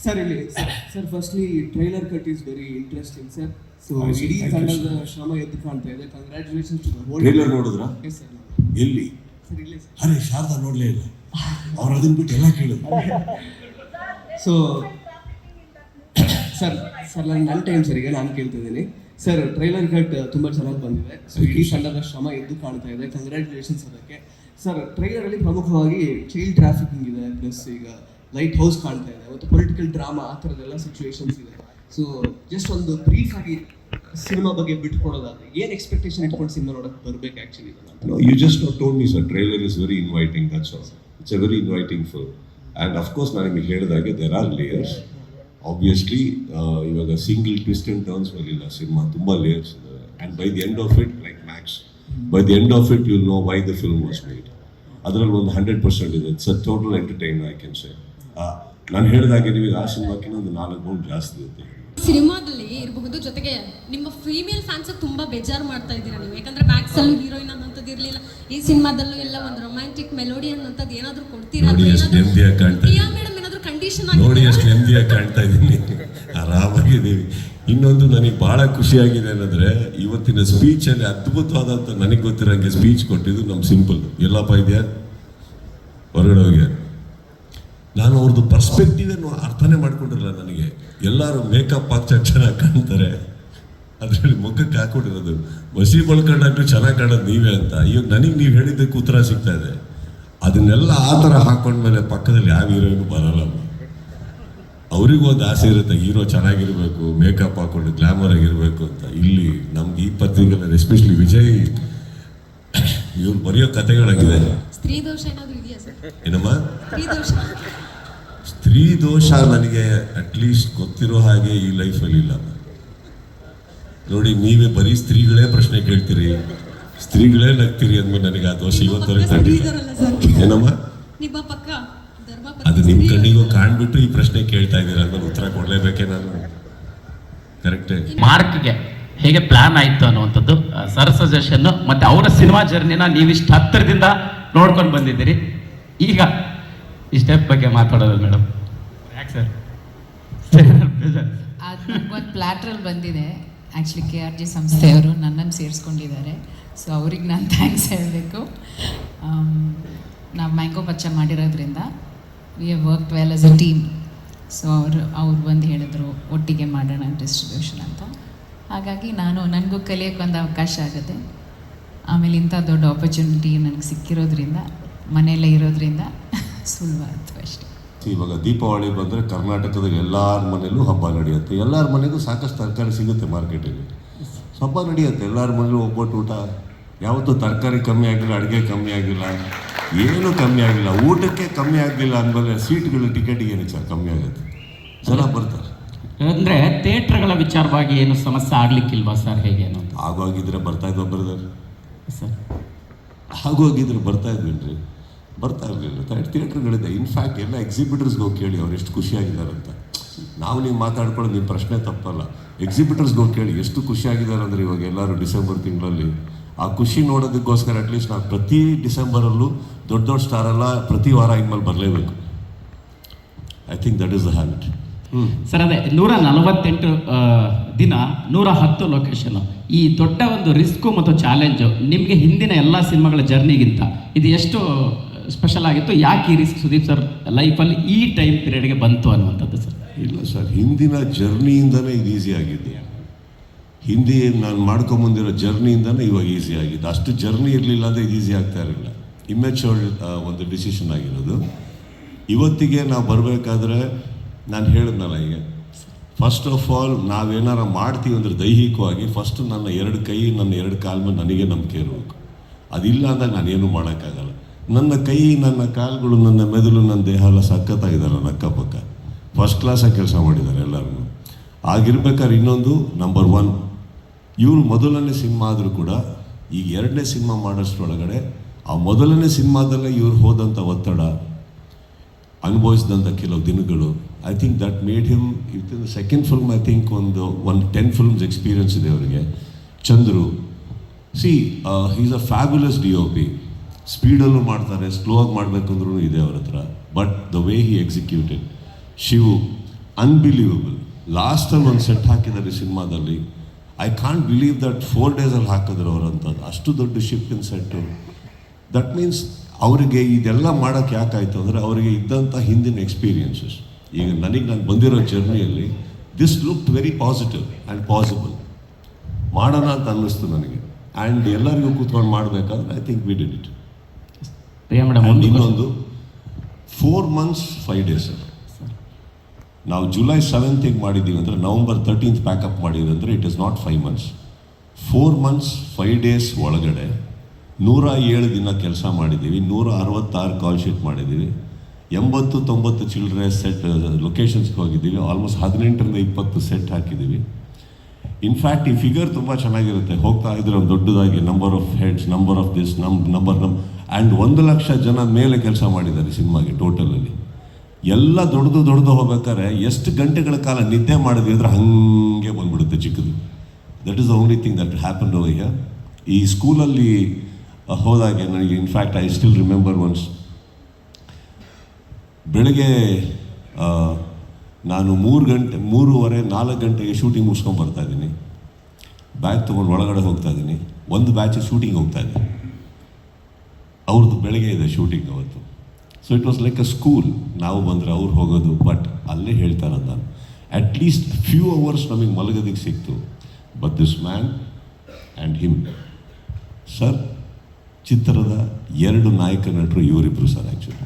Sir ಇಲ್ಲಿ sir firstly trailer cut is very interesting sir. So Thank you, ಇಡೀ sir. ತಂಡದ ಶ್ರಮ ಎದ್ದು ಕಾಣ್ತಾ ಇದೆ. Congratulations to the whole. Trailer ನೋಡಿದ್ರಾ? Yes sir. ಎಲ್ಲಿ? ಸರ್ ಇಲ್ಲೇ ಸರ್. ಅರೆ ಶಾರದಾ ನೋಡ್ಲೇ ಇಲ್ಲ. ಅವ್ರು ಅದನ್ನ ಬಿಟ್ಟು ಎಲ್ಲ ಕೇಳಿದ್ರು. ಸೊ ಸರ್ ನನ್ನ ಟೈಮ್ ಸರ್, ಈಗ ನಾನು ಕೇಳ್ತಿದ್ದೀನಿ ಸರ್. ಟ್ರೈಲರ್ ಕಟ್ ತುಂಬ ಚೆನ್ನಾಗಿ ಬಂದಿದೆ. ಸೊ ಇಡೀ ತಂಡದ ಶ್ರಮ ಎದ್ದು ಕಾಣ್ತಾ ಇದೆ. ಕಂಗ್ರ್ಯಾಚುಲೇಷನ್ಸ್ ಅದಕ್ಕೆ ಸರ್. ಟ್ರೈಲರಲ್ಲಿ ಪ್ರಮುಖವಾಗಿ ಚೈಲ್ಡ್ ಟ್ರಾಫಿಕಿಂಗ್ ಇದೆ, ಪ್ಲಸ್ ಈಗ ಲೈಟ್ ಹೌಸ್ ಕಾಣ್ತಾ ಇದೆ, ಮತ್ತು ಪೊಲಿಟಿಕಲ್ ಡ್ರಾಮಾ ಆ ಥರದ್ದೆಲ್ಲ ಸಿಚುವೇಶನ್ಸ್ ಇದೆ. ಸೊ ಜಸ್ಟ್ ಒಂದು ಬ್ರೀಫ್ ಆಗಿ ಸಿನಿಮಾ ಬಗ್ಗೆ ಬಿಟ್ಕೊಡೋದಾದ್ರೆ ಏನು ಎಕ್ಸ್ಪೆಕ್ಟೇಷನ್ ಇಟ್ಕೊಂಡು ಸಿನಿಮಾ ನೋಡೋಕೆ ಬರಬೇಕು actually? No, you just not told me, sir. Trailer is very inviting, that's all. It's a very inviting film. And of course, ನಾನು ನಿಮಗೆ ಹೇಳಿದಾಗೆ there are layers. Obviously, ಇವಾಗ ಸಿಂಗಲ್ ಟ್ವಿಸ್ಟ್ ಆ್ಯಂಡ್ ಟರ್ನ್ಸ್ ಬರಲಿಲ್ಲ cinema, ತುಂಬ layers ಇದೆ. And by the end of it, like max, by the end of it you know why the film was made. ಅದರಲ್ಲಿ ಒಂದು 100% ಇದೆ. It's a total entertain, I can say. ನಾನು ಹೇಳಿದಾಗೆ ನಿಮಗೆ ಆ ಸಿನಿಮಾಕ್ಕಿಂತ ಒಂದು 4 ಗುಣ ಜಾಸ್ತಿ ಇರುತ್ತೆ ಸಿನಿಮಾದಲ್ಲಿ ಇರಬಹುದು. ಜೊತೆಗೆ ನಿಮ್ಮ ಫೀಮೇಲ್ ಫ್ಯಾನ್ಸ್ ತುಂಬಾ ಬೇಜಾರು ಮಾಡ್ತಾ ಇದ್ದೀರಾ ನೀವು, ಯಾಕಂದ್ರೆ ಮ್ಯಾಕ್ಸ್ ಅಲ್ಲೂ ಹೀರೋಯಿನ್ ಅನ್ನೋಂಥದ್ದು ಇರಲಿಲ್ಲ, ಈ ಸಿನಿಮಾದಲ್ಲೂ ಎಲ್ಲ ಒಂದು ರೊಮ್ಯಾಂಟಿಕ್ ಮೆಲೋಡಿ ಅನ್ನೋಂಥದ್ದು ಏನಾದರೂ ಕೊಡ್ತೀರಾ? ನೋಡಿ ಎಷ್ಟು ನೆಮ್ಮದಿಯಾಗಿ ಕಾಣ್ತಾ ಪ್ರಿಯಾ ಮೇಡಮ್ ಏನಾದರೂ ಕಂಡೀಷನ್ ನೋಡಿ ಎಷ್ಟು ನೆಮ್ಮದಿಯಾಗಿ ಕಾಣ್ತಾ ಇದ್ದೀನಿ, ಆರಾಮಾಗಿದ್ದೀವಿ. ಇನ್ನೊಂದು ನನಗೆ ಭಾಳ ಖುಷಿಯಾಗಿದೆ ಏನಂದರೆ, ಇವತ್ತಿನ ಸ್ಪೀಚಲ್ಲಿ ಅದ್ಭುತವಾದಂಥ ನನಗೆ ಗೊತ್ತಿರೋಂಗೆ ಸ್ಪೀಚ್ ಕೊಟ್ಟಿದ್ದು ನಮ್ಮ ಸಿಂಪಲ್. ಎಲ್ಲಪ್ಪ ಇದೆಯಾ ಹೊರಗಡೆ ಹೋಗ್ಯಾರ. ನಾನು ಅವ್ರದ್ದು ಪರ್ಸ್ಪೆಕ್ಟಿವ್ ಅರ್ಥನೇ ಮಾಡ್ಕೊಂಡಿರಲ್ಲ. ನನಗೆ ಎಲ್ಲರೂ ಮೇಕಪ್ ಹಾಕಿ ಚೆನ್ನಾಗಿ ಕಾಣ್ತಾರೆ, ಅದರಲ್ಲಿ ಮುಖಕ್ಕೆ ಹಾಕೊಂಡಿರೋದು ಮಸಿ ಬಳ್ಕೊಂಡಾಗ್ಲೂ ಚೆನ್ನಾಗಿ ಕಾಣೋದು ನೀವೇ ಅಂತ. ಇವಾಗ ನನಗೆ ನೀವು ಹೇಳಿದ್ದಕ್ಕೆ ಉತ್ತರ ಸಿಗ್ತಾ ಇದೆ. ಅದನ್ನೆಲ್ಲ ಆ ಥರ ಹಾಕೊಂಡ್ಮೇಲೆ ಪಕ್ಕದಲ್ಲಿ ಯಾವ ಹೀರೋಯಿನು ಬರಲ್ಲ. ಅವರಿಗೂ ಒಂದು ಆಸೆ ಇರುತ್ತೆ, ಹೀರೋ ಚೆನ್ನಾಗಿರ್ಬೇಕು, ಮೇಕಪ್ ಹಾಕೊಂಡು ಗ್ಲಾಮರ್ ಆಗಿರಬೇಕು ಅಂತ. ಇಲ್ಲಿ ನಮ್ಗೆ ಈ ಪತ್ರಿಕೆಗಳಲ್ಲಿ ಎಸ್ಪೆಷಲಿ ವಿಜಯ್ ಇವ್ರು ಬರೆಯೋ ಕಥೆಗಳಾಗಿದೆ. ಸ್ತ್ರೀ ದೋಷ ಏನಾದರೂ ಇದೆಯಾ ಸರ್? ಏನಮ್ಮ ಸ್ತ್ರೀ ದೋಷ? ಸ್ತ್ರೀ ದೋಷ ನನಗೆ ಅಟ್ಲೀಸ್ಟ್ ಗೊತ್ತಿರೋ ಹಾಗೆ ಈ ಲೈಫಲ್ಲಿ ಇಲ್ಲ. ನೋಡಿ, ನೀವೇ ಬರೀ ಸ್ತ್ರೀಗಳೇ ಪ್ರಶ್ನೆ ಕೇಳ್ತೀರಿ, ಸ್ತ್ರೀಗಳೇ ನಗ್ತೀರಿ ಅಂದ್ಮೇಲೆ ನನಗೆ ಆ ದೋಷ ಇವತ್ತವರೆಗೆ ಕಂಡಿಲ್ಲ. ಏನಮ್ಮ? ನಿಮ್ಮ ಪಕ್ಕ ಅದು ನಿಮ್ಮ ಕಣ್ಣಿಗೂ ಕಾಣ್ಬಿಟ್ಟು ಈ ಪ್ರಶ್ನೆ ಕೇಳ್ತಾ ಇದ್ದೀರಾ ಅಂದ್ಮೇಲೆ ಉತ್ತರ ಕೊಡಲೇಬೇಕೆ ನಾನು? ಕರೆಕ್ಟೇ. ಮಾರ್ಕ್ಗೆ ಹೇಗೆ ಪ್ಲಾನ್ ಆಯಿತು ಅನ್ನುವಂಥದ್ದು ಸರ್ ಸಜೆಷನ್ನು, ಮತ್ತು ಅವರ ಸಿನಿಮಾ ಜರ್ನಿನ ನೀವಿಷ್ಟು ಹತ್ತಿರದಿಂದ ನೋಡ್ಕೊಂಡು ಬಂದಿದ್ದೀರಿ. ಈಗ ಈ ಸ್ಟೆಪ್ ಬಗ್ಗೆ ಮಾತಾಡೋದು ಮೇಡಮ್. ಯಾಕೆ ಸರ್? ಅದು ನನಗೊಂದು ಪ್ಲ್ಯಾಟ್ರಲ್ಲಿ ಬಂದಿದೆ. ಆ್ಯಕ್ಚುಲಿ KRG ಸಂಸ್ಥೆಯವರು ನನ್ನನ್ನು ಸೇರಿಸ್ಕೊಂಡಿದ್ದಾರೆ. ಸೊ ಅವ್ರಿಗೆ ನಾನು ಥ್ಯಾಂಕ್ಸ್ ಹೇಳಬೇಕು. ನಾವು ಮ್ಯಾಂಗೋ ಪಚ್ಚ ಮಾಡಿರೋದ್ರಿಂದ we have worked well as a team. So ಅವ್ರು ಬಂದು ಹೇಳಿದ್ರು ಒಟ್ಟಿಗೆ ಮಾಡೋಣ ಡಿಸ್ಟ್ರಿಬ್ಯೂಷನ್ ಅಂತ. ಹಾಗಾಗಿ ನನಗೂ ಕಲಿಯೋಕ್ಕೆ ಒಂದು ಅವಕಾಶ ಆಗುತ್ತೆ. ಆಮೇಲೆ ಇಂಥ ದೊಡ್ಡ ಆಪರ್ಚುನಿಟಿ ನನಗೆ ಸಿಕ್ಕಿರೋದ್ರಿಂದ, ಮನೆಯಲ್ಲೇ ಇರೋದ್ರಿಂದ ಸುಲಭ ಆಯಿತು ಅಷ್ಟೇ. ಇವಾಗ ದೀಪಾವಳಿ ಬಂದರೆ ಕರ್ನಾಟಕದ ಎಲ್ಲರ ಮನೇಲೂ ಹಬ್ಬ ನಡೆಯುತ್ತೆ. ಎಲ್ಲರ ಮನೆಗೂ ಸಾಕಷ್ಟು ತರಕಾರಿ ಸಿಗುತ್ತೆ ಮಾರ್ಕೆಟಲ್ಲಿ. ಹಬ್ಬ ನಡೆಯುತ್ತೆ ಎಲ್ಲರ ಮನೇಲೂ. ಒಬ್ಬಟ್ಟು ಊಟ ಯಾವತ್ತೂ ತರಕಾರಿ ಕಮ್ಮಿ ಆಗಿಲ್ಲ, ಅಡುಗೆ ಕಮ್ಮಿ ಆಗಿಲ್ಲ, ಏನೂ ಕಮ್ಮಿ ಆಗಿಲ್ಲ. ಊಟಕ್ಕೆ ಕಮ್ಮಿ ಆಗಲಿಲ್ಲ ಅಂದಮೇಲೆ ಸೀಟ್ಗಳು ಟಿಕೆಟಿಗೆ ಏನು ಕಮ್ಮಿ ಆಗುತ್ತೆ, ಜನ ಬರ್ತಾರೆ. ಅಂದರೆ ಥಿಯೇಟ್ರ್ಗಳ ವಿಚಾರವಾಗಿ ಏನು ಸಮಸ್ಯೆ ಆಗಲಿಕ್ಕಿಲ್ವಾ ಸರ್? ಹೇಗೆ ಅನ್ನೋದು ಆಗೋಗಿದ್ರೆ ಬರ್ತಾ ಇದ್ವ ಬ್ರದರ್ ಸರ್? ಆಗೋಗಿದ್ರೆ ಬರ್ತಾ ಇದ್ವಿಲ್ರಿ? ಬರ್ತಾ ಇರಲಿಲ್ಲ. ಥಿಯೇಟ್ರ್ಗಳಿದೆ. ಇನ್ಫ್ಯಾಕ್ಟ್ ಎಲ್ಲ ಎಕ್ಸಿಬಿಟರ್ಸ್ಗೆ ಹೋಗಿ ಕೇಳಿ ಅವ್ರು ಎಷ್ಟು ಖುಷಿಯಾಗಿದ್ದಾರೆ ಅಂತ. ನಾವು ನೀವು ಮಾತಾಡ್ಕೊಳ್ಳೋದು ನಿಮ್ಮ ಪ್ರಶ್ನೆ ತಪ್ಪಲ್ಲ. ಎಕ್ಸಿಬಿಟರ್ಸ್ಗೆ ಹೋಗಿ ಕೇಳಿ ಎಷ್ಟು ಖುಷಿಯಾಗಿದ್ದಾರೆ ಅಂದರೆ ಇವಾಗ ಎಲ್ಲರೂ ಡಿಸೆಂಬರ್ ತಿಂಗಳಲ್ಲಿ ಆ ಖುಷಿ ನೋಡೋದಕ್ಕೋಸ್ಕರ ಅಟ್ಲೀಸ್ಟ್ ನಾವು ಪ್ರತಿ ಡಿಸೆಂಬರಲ್ಲೂ ದೊಡ್ಡ ದೊಡ್ಡ ಸ್ಟಾರೆಲ್ಲ ಪ್ರತಿ ವಾರ ಇನ್ಮೇಲೆ ಬರಲೇಬೇಕು. I think that is the habit. Sir, ಅದೇ 148 ದಿನ 110 ಲೊಕೇಶನು, ಈ ದೊಡ್ಡ ಒಂದು ರಿಸ್ಕು ಮತ್ತು ಚಾಲೆಂಜು ನಿಮಗೆ ಹಿಂದಿನ ಎಲ್ಲ ಸಿನಿಮಾಗಳ ಜರ್ನಿಗಿಂತ ಇದು ಎಷ್ಟು ಸ್ಪೆಷಲ್ ಆಗಿತ್ತು? ಯಾಕೆ ಈ ರಿಸ್ಕ್ ಸುದೀಪ್ ಸರ್ ಲೈಫಲ್ಲಿ ಈ ಟೈಮ್ ಪೀರಿಯಡ್ಗೆ ಬಂತು ಅನ್ನುವಂಥದ್ದು ಸರ್? ಇಲ್ಲ ಸರ್, ಹಿಂದಿನ ಜರ್ನಿಯಿಂದನೇ ಇದು ಈಸಿ ಆಗಿದ್ದು. ಹಿಂದಿ ನಾನು ಮಾಡ್ಕೊಂಬಂದಿರೋ ಜರ್ನಿಯಿಂದನೇ ಇವಾಗ ಈಸಿ ಆಗಿದ್ದು. ಅಷ್ಟು ಜರ್ನಿ ಇರಲಿಲ್ಲ ಅಂದರೆ ಇದು ಈಸಿ ಆಗ್ತಾ ಇರಲಿಲ್ಲ. ಇಮ್ಯಾಚೂರ್ಡ್ ಒಂದು ಡಿಸಿಷನ್ ಆಗಿರೋದು. ಇವತ್ತಿಗೆ ನಾವು ಬರಬೇಕಾದ್ರೆ ನಾನು ಹೇಳಿದ್ನಲ್ಲ, ಈಗ ಫಸ್ಟ್ ಆಫ್ ಆಲ್ ನಾವೇನಾರು ಮಾಡ್ತೀವಿ ಅಂದರೆ ದೈಹಿಕವಾಗಿ ಫಸ್ಟ್ ನನ್ನ 2 ಕೈ ನನ್ನ 2 ಕಾಲ ಮೇಲೆ ನನಗೆ ನಂಬಿಕೆ ಇರಬೇಕು. ಅದಿಲ್ಲ ಅಂದಾಗ ನಾನೇನು ಮಾಡೋಕ್ಕಾಗಲ್ಲ. ನನ್ನ ಕೈ, ನನ್ನ ಕಾಲುಗಳು, ನನ್ನ ಮೆದುಳು, ನನ್ನ ದೇಹ ಎಲ್ಲ ಸಖತ್ತಾಗಿದ್ದಾರೆ. ನನ್ನ ಅಕ್ಕಪಕ್ಕ ಫಸ್ಟ್ ಕ್ಲಾಸಾಗಿ ಕೆಲಸ ಮಾಡಿದ್ದಾರೆ ಎಲ್ಲರೂ. ಆಗಿರ್ಬೇಕಾದ್ರೆ ಇನ್ನೊಂದು ನಂಬರ್ 1, ಇವರು ಮೊದಲನೇ ಸಿನಿಮಾ ಆದರೂ ಕೂಡ ಈಗ 2ನೇ ಸಿನಿಮಾ ಮಾಡೋಷ್ಟರೊಳಗಡೆ ಆ ಮೊದಲನೇ ಸಿನಿಮಾದಲ್ಲೇ ಇವ್ರು ಹೋದಂಥ ಒತ್ತಡ, ಅನುಭವಿಸಿದಂಥ ಕೆಲವು ದಿನಗಳು, I think that made him with in the second film I think ಒಂದು 10 ಫಿಲ್ಮ್ಸ್ ಎಕ್ಸ್ಪೀರಿಯನ್ಸ್ ಇದೆ ಅವರಿಗೆ. Chandru C is a fabulous DOP. ಸ್ಪೀಡಲ್ಲೂ ಮಾಡ್ತಾರೆ, ಸ್ಲೋ ಆಗಿ ಮಾಡಬೇಕಂದ್ರೂ ಇದೆ ಅವ್ರ ಹತ್ರ. But the way he executed. Shivu unbelievable. ಲಾಸ್ಟಲ್ಲಿ ಒಂದು ಸೆಟ್ ಹಾಕಿದ್ದಾರೆ ಸಿನಿಮಾದಲ್ಲಿ. ಐ ಕಾಂಟ್ ಬಿಲೀವ್ ದಟ್ 4 ಡೇಸಲ್ಲಿ ಹಾಕಿದ್ರು ಅವರಂಥದ್ದು. ಅಷ್ಟು ದೊಡ್ಡ ಶಿಫ್ಟಿಂಗ್ ಸೆಟ್ಟು. ದಟ್ ಮೀನ್ಸ್ ಅವರಿಗೆ ಇದೆಲ್ಲ ಮಾಡೋಕ್ಕೆ ಯಾಕಾಯಿತು ಅಂದರೆ ಅವರಿಗೆ ಇದ್ದಂಥ ಹಿಂದಿನ ಎಕ್ಸ್ಪೀರಿಯನ್ಸಸ್. ಈಗ ನಾನು ಬಂದಿರೋ ಜರ್ನಿಯಲ್ಲಿ this look very positive and possible. ಮಾಡೋಣ ಅಂತ ಅನ್ನಿಸ್ತು ನನಗೆ. ಆ್ಯಂಡ್ ಎಲ್ಲರಿಗೂ ಕೂತ್ಕೊಂಡು ಮಾಡಬೇಕಾದ್ರೆ I think we did it. Priya madam, ಇನ್ನೊಂದು 4 months 5 days. ನಾವು July 7th ಮಾಡಿದ್ದೀವಿ ಅಂದರೆ November 13th ಪ್ಯಾಕಪ್ ಮಾಡಿದ್ವಿ ಅಂದರೆ it is not 5 months. 4 months 5 days ಒಳಗಡೆ 107 ದಿನ ಕೆಲಸ ಮಾಡಿದ್ದೀವಿ. 166 ಕಾಲ್ ಶೀಟ್ ಮಾಡಿದ್ದೀವಿ. 80-90 ಚಿಲ್ಡ್ರೆ ಸೆಟ್ ಲೊಕೇಶನ್ಸ್ಗೆ ಹೋಗಿದ್ದೀವಿ. ಆಲ್ಮೋಸ್ಟ್ 18ರಿಂದ 20 ಸೆಟ್ ಹಾಕಿದ್ದೀವಿ. ಇನ್ಫ್ಯಾಕ್ಟ್ ಈ ಫಿಗರ್ ತುಂಬ ಚೆನ್ನಾಗಿರುತ್ತೆ. ಹೋಗ್ತಾ ಇದ್ರೆ ಒಂದು ದೊಡ್ಡದಾಗಿ number of heads, number of this, and 1 lakh ಜನ ಮೇಲೆ ಕೆಲಸ ಮಾಡಿದ್ದಾರೆ ಸಿನಿಮಾಗೆ ಟೋಟಲಲ್ಲಿ. ಎಲ್ಲ ದೊಡ್ಡದು ಹೋಗ್ಬೇಕಾದ್ರೆ ಎಷ್ಟು ಗಂಟೆಗಳ ಕಾಲ ನಿದ್ದೆ ಮಾಡಿದ್ವಿ ಅಂದರೆ ಹಾಗೆ ಬಂದ್ಬಿಡುತ್ತೆ ಚಿಕ್ಕದು. That is the only thing that happen over here. ಈ ಸ್ಕೂಲಲ್ಲಿ ಹೋದಾಗೆ ನನಗೆ in fact I still remember once, ಬೆಳಗ್ಗೆ ನಾನು 3:30-4 ಗಂಟೆಗೆ ಶೂಟಿಂಗ್ ಮುಗಿಸ್ಕೊಂಡು ಬರ್ತಾಯಿದ್ದೀನಿ. ಬ್ಯಾಗ್ ತೊಗೊಂಡು ಒಳಗಡೆ ಹೋಗ್ತಾಯಿದ್ದೀನಿ. ಒಂದು ಬ್ಯಾಚಿಗೆ ಶೂಟಿಂಗ್ ಹೋಗ್ತಾಯಿದ್ದೀನಿ. ಅವ್ರದ್ದು ಬೆಳಗ್ಗೆ ಇದೆ ಶೂಟಿಂಗ್ ಅವತ್ತು. So it was like a school. ನಾವು ಬಂದರೆ ಅವ್ರು ಹೋಗೋದು. ಬಟ್ ಅಲ್ಲೇ ಹೇಳ್ತಾರೆ ನಾನು, ಅಟ್ಲೀಸ್ಟ್ ಫ್ಯೂ ಅವರ್ಸ್ ನಮಗೆ ಮಲಗೋದಕ್ಕೆ ಸಿಕ್ತು. But this man and him sir, ಚಿತ್ರದ 2 ನಾಯಕ ನಟರು ಇವರಿಬ್ಬರು ಸರ್ ಆ್ಯಕ್ಚುಲಿ.